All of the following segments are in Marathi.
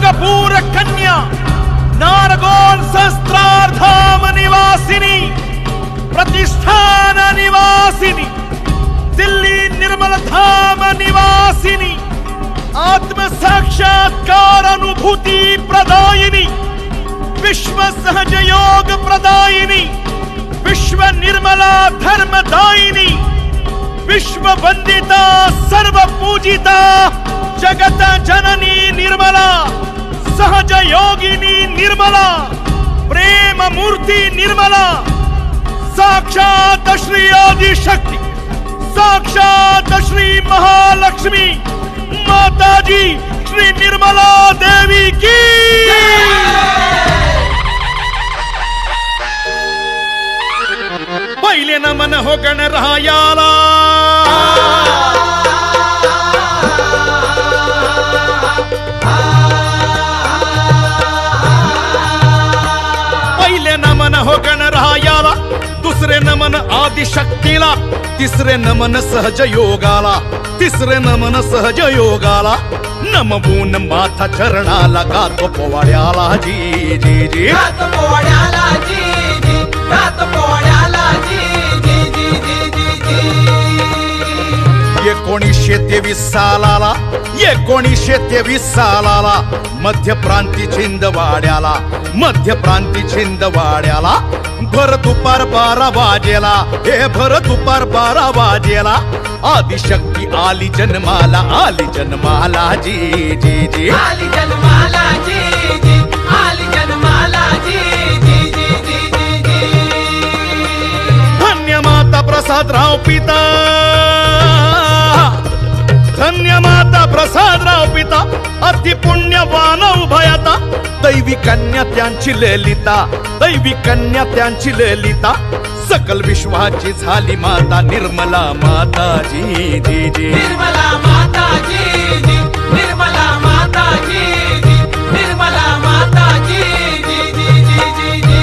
योगपूर कन्या नारगोल सहस्त्रार्धाम निवासिनी प्रतिष्ठान निवासिनी दिल्ली निर्मल धाम निवासिनी आत्म साक्षात्कार अनुभूति प्रदायिनी विश्व सहज योग प्रदायिनी विश्व निर्मला धर्मदायिनी विश्व वंदिता सर्व पूजिता जगत जननी निर्मला सहज योगिनी निर्मला प्रेम मूर्ति निर्मला साक्षात श्री आदि शक्ति साक्षात श्री महालक्ष्मी माताजी श्री निर्मला देवी की पहिले नमन हो गणरायाला पहिले नमन हो गणरायाला दुसरे नमन आदिशक्तीला तिसरे नमन सहज योगाला तिसरे नमन सहज योगाला नमवून माथा चरणाला गातो पोवाड्याला जी जी जी गातो पोवाड्याला जी जी गातो पोवाड्याला जी जी जी जी जी 1923 सालाला 1923 सालाला मध्य प्रांती छिंदवाड्याला मध्य प्रांती छिंदवाड्याला भर दुपार 12 वाजेला हे भर दुपार 12 वाजेला आदिशक्ती आली जन्माला जी जी जी आली जन्माला जी जी आली जन्माला जी जी जी जी जी धन्य माता प्रसादराव पिता धन्य माता प्रसादराव पिता अति पुण्यवान उभयता दैवी कन्या त्यांची ललिता दैवी कन्या त्यांची ललिता सकल विश्वाची झाली माता निर्मला माता जी जी जी निर्मला माता जी जी निर्मला माता जी जी निर्मला माता जी जी जी जी जी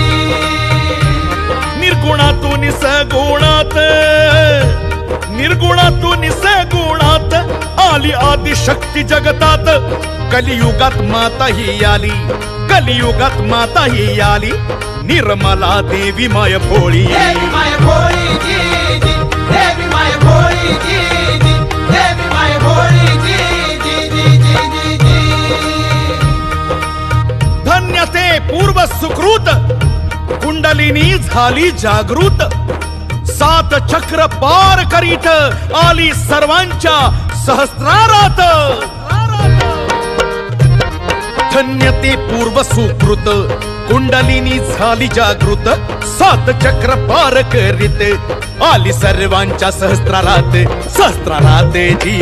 निर्गुणातून सगुणात निर्गुणातून सगुणात आली आदिशक्ती जगतात कलियुगात माता ही आली कलियुगात माता ही आली निर्मला देवी माय भोळी देवी माय भोळी जी जी देवी माय भोळी जी जी देवी माय भोळी जी जी जी जी धन्य ते पूर्व सुकृत कुंडलिनी झाली जागृत 7 चक्र पार करीत आली सर्वांच्या सहस्रारात धन्य ते पूर्व सुकृत कुंडलिनी झाली जागृत 7 चक्र पार करीत आली सर्वांच्या सहस्रारात जी